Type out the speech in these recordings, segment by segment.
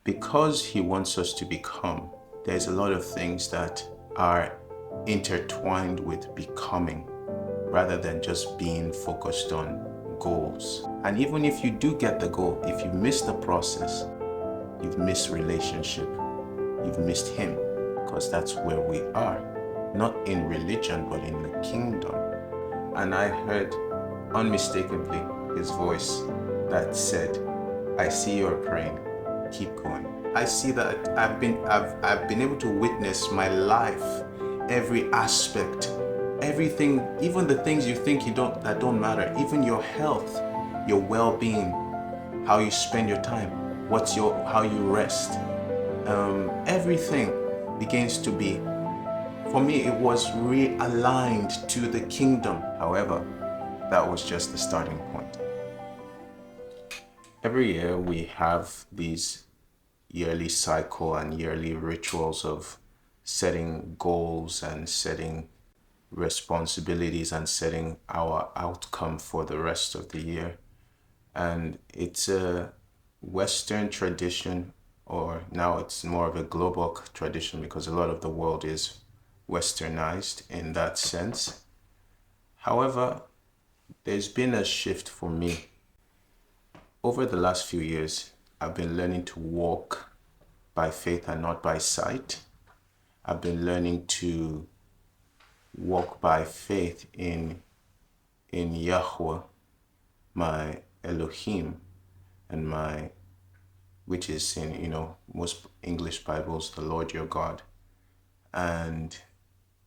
because he wants us to become, there's a lot of things that are intertwined with becoming rather than just being focused on goals. And even if you do get the goal, if you miss the process, you've missed relationship, you've missed him, because that's where we are, not in religion, but in the kingdom. And I heard unmistakably his voice that said, I see you're praying, keep going. I see that I've been able to witness my life, every aspect, everything, even the things you think that don't matter, even your health, your well-being, how you spend your time, how you rest, everything begins to be, for me, it was realigned to the kingdom. However, that was just the starting point. Every year we have these yearly cycle and yearly rituals of setting goals and setting responsibilities and setting our outcome for the rest of the year. And it's a Western tradition, or now it's more of a global tradition because a lot of the world is westernized in that sense. However, there's been a shift for me. Over the last few years, I've been learning to walk by faith and not by sight. I've been learning to walk by faith in Yahweh, my Elohim, and which is in, most English Bibles, the Lord your God. And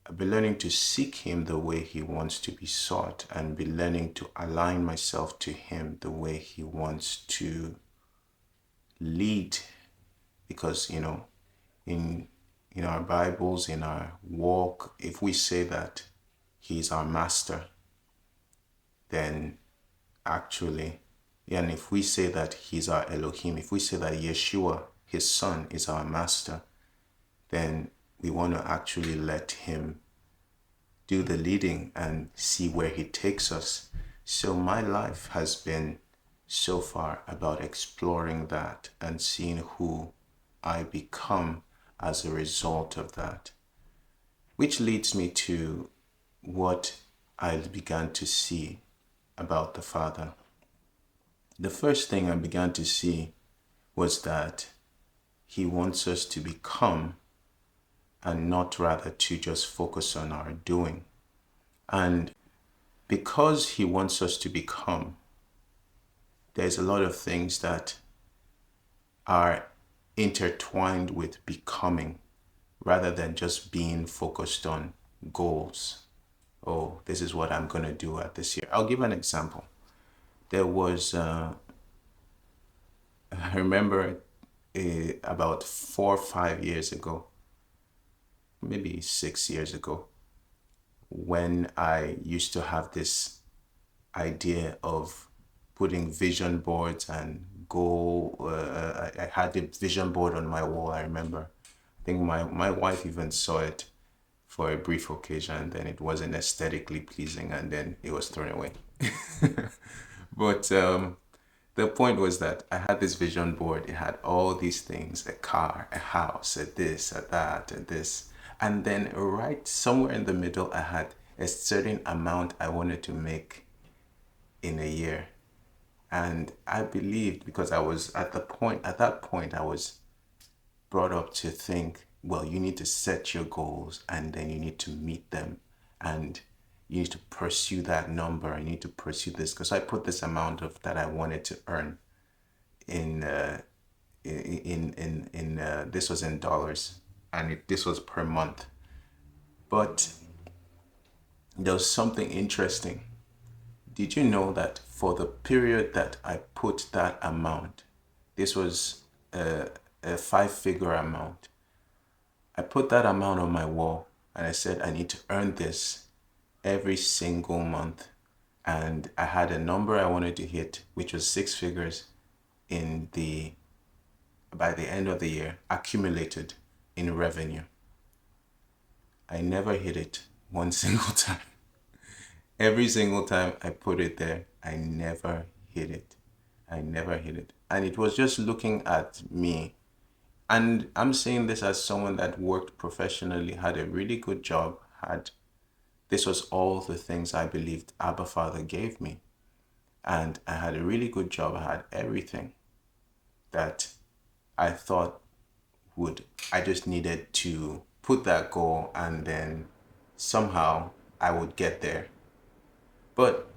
I've been learning to seek him the way he wants to be sought, and be learning to align myself to him the way he wants to lead. Because, in our Bibles, in our walk, if we say that he's our master, then actually, and if we say that he's our Elohim, if we say that Yeshua, his son, is our master, then we want to actually let him do the leading and see where he takes us. So my life has been so far about exploring that and seeing who I become as a result of that. Which leads me to what I began to see about the Father. The first thing I began to see was that he wants us to become, and not rather to just focus on our doing. And because he wants us to become, there's a lot of things that are intertwined with becoming rather than just being focused on goals. Oh, this is what I'm going to do at this year. I'll give an example. There was, I remember about 4 or 5 years ago, maybe 6 years ago, when I used to have this idea of putting vision boards and I had a vision board on my wall, I remember. I think my wife even saw it for a brief occasion, and then it wasn't aesthetically pleasing, and then it was thrown away. But the point was that I had this vision board. It had all these things: a car, a house, a this, a that, a this. And then right somewhere in the middle, I had a certain amount I wanted to make in a year. And I believed, because I was at that point, I was brought up to think, well, you need to set your goals and then you need to meet them. And you need to pursue that number. You need to pursue this. Because I put this amount of that I wanted to earn this was in dollars, and this was per month. But there was something interesting. Did you know that for the period that I put that amount, this was a 5-figure amount. I put that amount on my wall and I said, I need to earn this every single month. And I had a number I wanted to hit, which was 6 figures by the end of the year, accumulated in revenue. I never hit it one single time. Every single time I put it there, I never hit it. And it was just looking at me And I'm saying this as someone that worked professionally, had a really good job, this was all the things I believed Abba Father gave me. And I had a really good job. I had everything that I thought I just needed to put that goal, and then somehow I would get there. But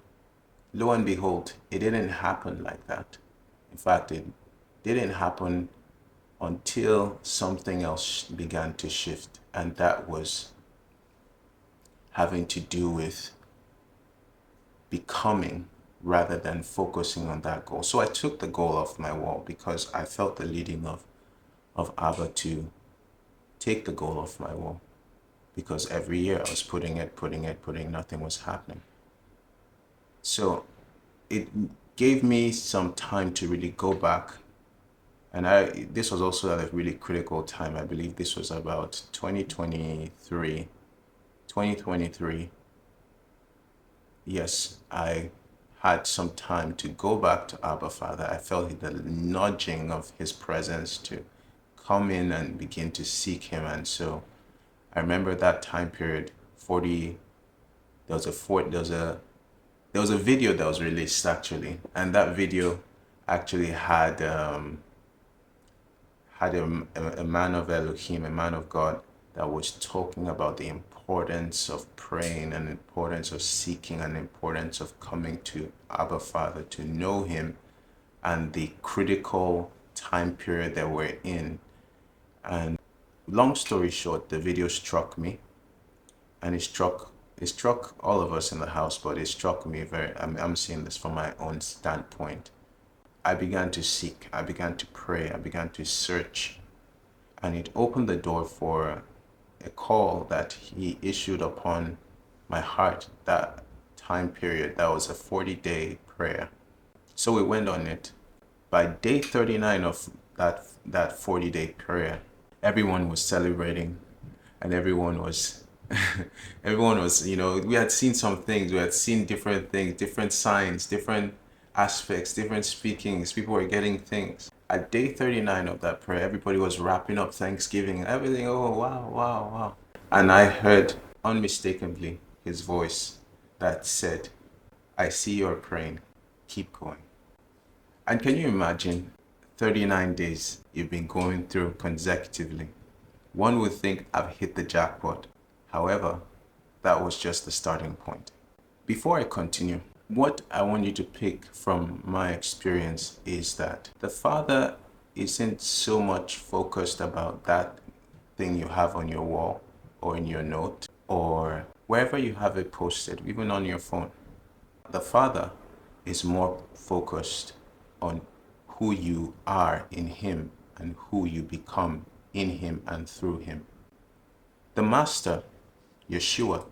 lo and behold, it didn't happen like that. In fact, it didn't happen until something else began to shift, and that was having to do with becoming rather than focusing on that goal. So I took the goal off my wall because I felt the leading of Abba to take the goal off my wall, because every year I was putting, nothing was happening. So it gave me some time to really go back. And this was also at a really critical time. I believe this was about 2023. Yes, I had some time to go back to Abba Father. I felt the nudging of his presence to come in and begin to seek him. And so I remember that time period, there was a video that was released actually, and that video actually had a man of Elohim, a man of God, that was talking about the importance of praying and importance of seeking and importance of coming to Abba Father to know him, and the critical time period that we're in. And long story short, the video struck me, and it struck all of us in the house, but it struck me I'm seeing this from my own standpoint. I began to seek, I began to pray, I began to search, and it opened the door for a call that he issued upon my heart that time period. That was a 40-day prayer. So we went on it. By day 39 of that 40-day prayer, everyone was celebrating, and everyone was we had seen some things, we had seen different things, different signs, different aspects, different speakings. People were getting things. At day 39 of that prayer, everybody was wrapping up Thanksgiving and everything. Oh, wow, wow, wow. And I heard unmistakably his voice that said, I see you're praying, keep going. And can you imagine 39 days you've been going through consecutively? One would think I've hit the jackpot. However, that was just the starting point. Before I continue, what I want you to pick from my experience is that the Father isn't so much focused about that thing you have on your wall or in your note or wherever you have it posted, even on your phone. The Father is more focused on who you are in Him and who you become in Him and through Him. The Master, Yeshua,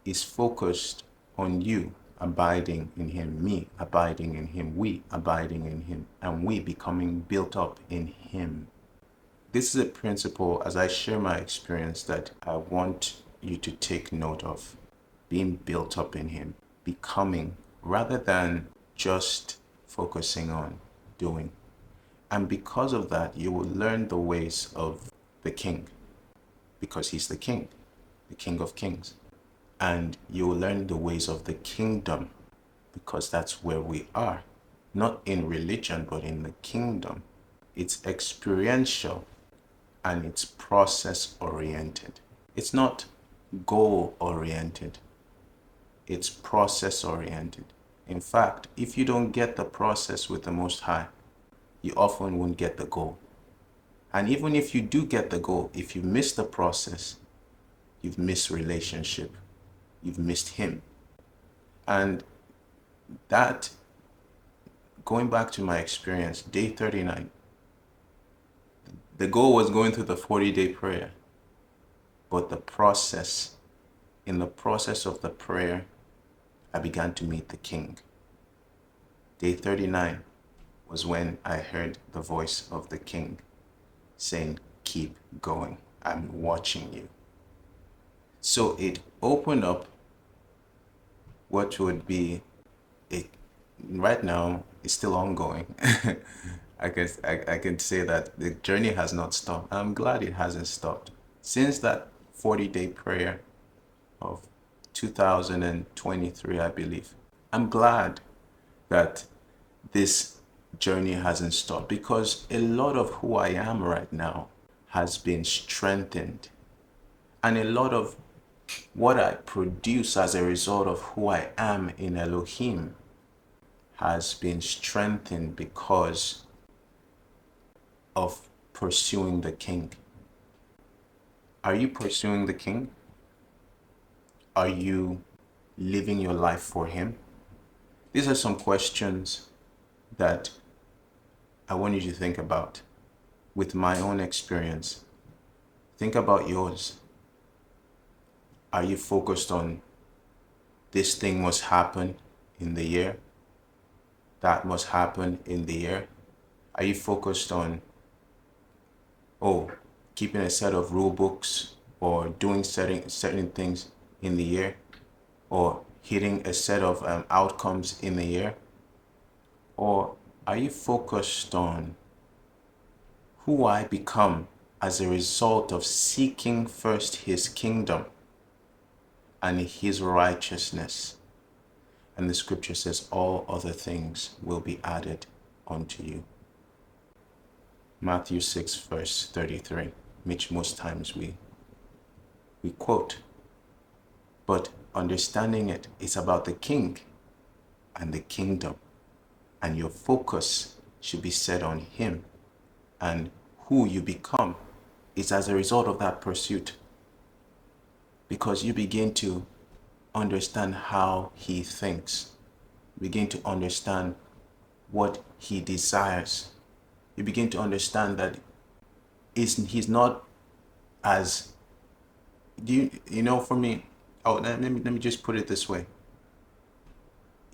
is focused on you abiding in Him, me abiding in Him, we abiding in Him, and we becoming built up in Him. This is a principle, as I share my experience, that I want you to take note of. Being built up in Him, becoming, rather than just focusing on doing. And because of that, you will learn the ways of the King, because He's the King of Kings. And you will learn the ways of the kingdom, because that's where we are. Not in religion, but in the kingdom. It's experiential and it's process oriented. It's not goal oriented. It's process oriented. In fact, if you don't get the process with the Most High, you often won't get the goal. And even if you do get the goal, if you miss the process, you've missed relationship. You've missed Him. And that, going back to my experience, day 39, the goal was going through the 40-day prayer. But in the process of the prayer, I began to meet the King. Day 39 was when I heard the voice of the King saying, keep going. I'm watching you. So it opened up what would be right now, it's still ongoing. I can say that the journey has not stopped. I'm glad it hasn't stopped. Since that 40-day prayer of 2023, I believe. I'm glad that this journey hasn't stopped because a lot of who I am right now has been strengthened. And a lot of what I produce as a result of who I am in Elohim has been strengthened because of pursuing the King. Are you pursuing the King? Are you living your life for Him? These are some questions that I want you to think about with my own experience. Think about yours. Are you focused on this thing must happen in the year? That must happen in the year? Are you focused on, keeping a set of rule books or doing certain things in the year or hitting a set of outcomes in the year? Or are you focused on who I become as a result of seeking first His kingdom and His righteousness? And the scripture says all other things will be added unto you. Matthew 6 verse 33, which most times we quote. But understanding it is about the King and the kingdom. And your focus should be set on Him. And who you become is as a result of that pursuit. Because you begin to understand how He thinks. Begin to understand what He desires. You begin to understand that He's not as, for me, let me just put it this way.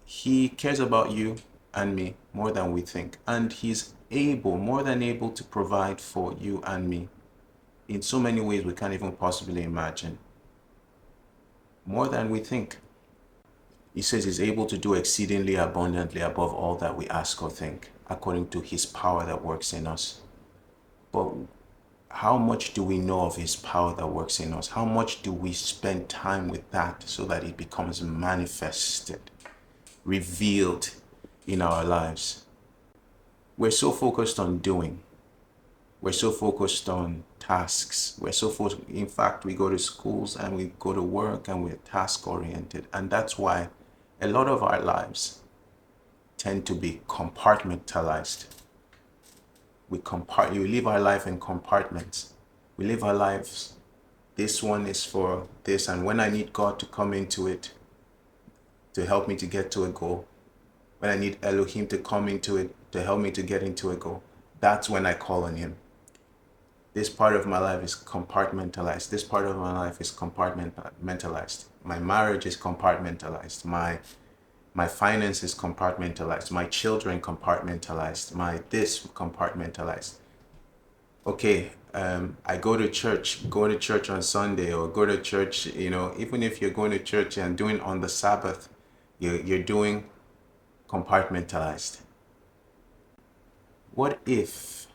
He cares about you and me more than we think. And He's more than able to provide for you and me in so many ways we can't even possibly imagine. More than we think. He says He's able to do exceedingly abundantly above all that we ask or think, according to His power that works in us. But how much do we know of His power that works in us? How much do we spend time with that so that it becomes manifested, revealed in our lives? We're so focused on doing. We're so focused on tasks. We're so focused. In fact, we go to schools and we go to work and we're task oriented. And that's why a lot of our lives tend to be compartmentalized. We live our life in compartments. We live our lives. This one is for this. And when I need God to come into it to help me to get to a goal, when I need Elohim to come into it to help me to get into a goal, that's when I call on Him. This part of my life is compartmentalized. This part of my life is compartmentalized. My marriage is compartmentalized. My finance is compartmentalized. My children compartmentalized. My this compartmentalized. Okay, I go to church on Sunday, or go to church, even if you're going to church and doing on the Sabbath, you're doing compartmentalized. What if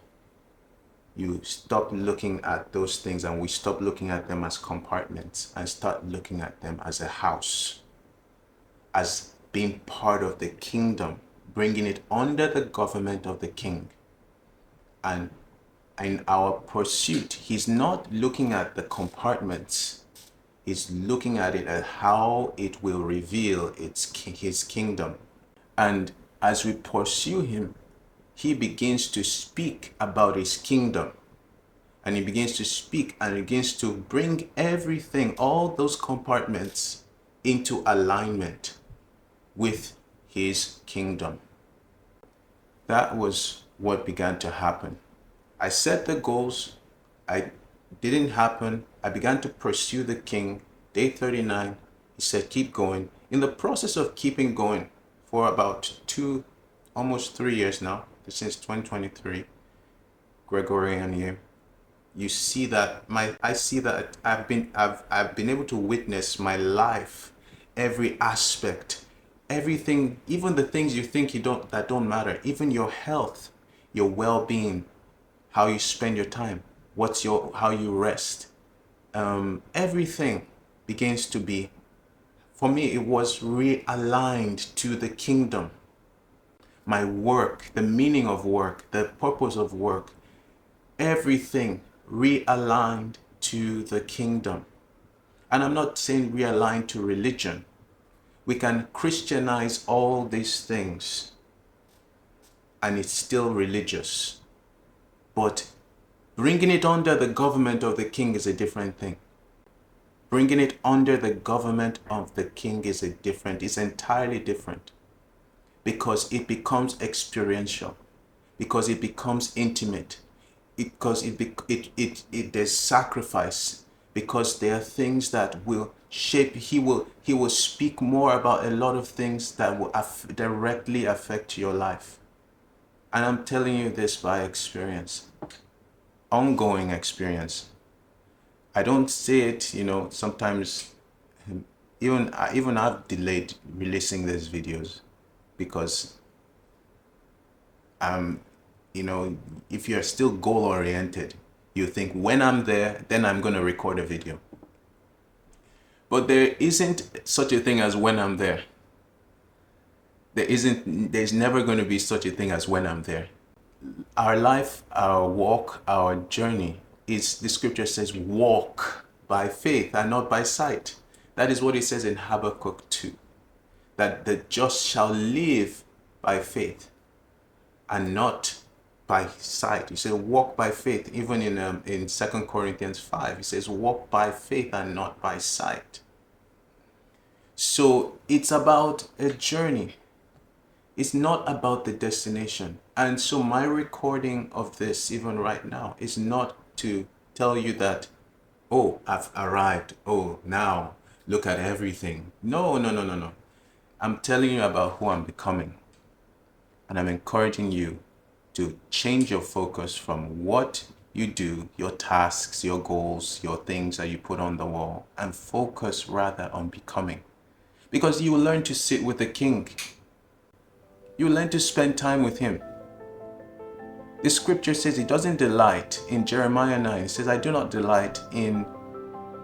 you stop looking at those things and we stop looking at them as compartments and start looking at them as a house, as being part of the kingdom, bringing it under the government of the King? And in our pursuit, He's not looking at the compartments. He's looking at it as how it will reveal His kingdom. And as we pursue Him, He begins to speak about His kingdom. And He begins to speak and begins to bring everything, all those compartments, into alignment with His kingdom. That was what began to happen. I set the goals. I didn't happen. I began to pursue the King. Day 39, He said, keep going. In the process of keeping going for about almost 3 years now, since 2023, Gregorian year, you see that I see that I've been able to witness my life, every aspect, everything, even the things you think that don't matter, even your health, your well-being, how you spend your time, how you rest. Everything begins to be, for me, it was realigned to the kingdom. My work, the meaning of work, the purpose of work, everything realigned to the kingdom. And I'm not saying realigned to religion. We can Christianize all these things and it's still religious. But bringing it under the government of the king is a different thing. Bringing it under the government of the king is it's entirely different, because it becomes experiential, because it becomes intimate, because there's sacrifice, because there are things that will shape. He will speak more about a lot of things that will directly affect your life. And I'm telling you this by experience, ongoing experience. I don't say it, sometimes even I've delayed releasing these videos because if you're still goal oriented, you think when I'm there, then I'm going to record a video. But there isn't such a thing as when I'm there. There's never going to be such a thing as when I'm there. Our life, our walk, our journey is, the scripture says, walk by faith and not by sight. That is what it says in Habakkuk 2, that the just shall live by faith and not by sight. He says walk by faith. Even in 2 Corinthians 5, he says walk by faith and not by sight. So it's about a journey. It's not about the destination. And so my recording of this, even right now, is not to tell you that, oh, I've arrived. Oh, now look at everything. No. I'm telling you about who I'm becoming. And I'm encouraging you to change your focus from what you do, your tasks, your goals, your things that you put on the wall, and focus rather on becoming. Because you will learn to sit with the king. You learn to spend time with him. The scripture says he doesn't delight, in Jeremiah 9, it says, I do not delight in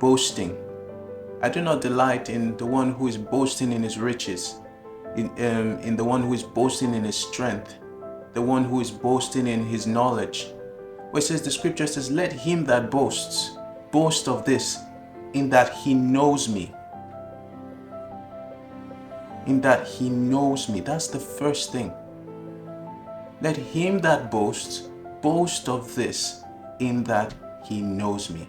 boasting. I do not delight in the one who is boasting in his riches, in the one who is boasting in his strength, the one who is boasting in his knowledge. Where it says, the scripture says, let him that boasts, boast of this, in that he knows me. In that he knows me. That's the first thing. Let him that boasts, boast of this, in that he knows me.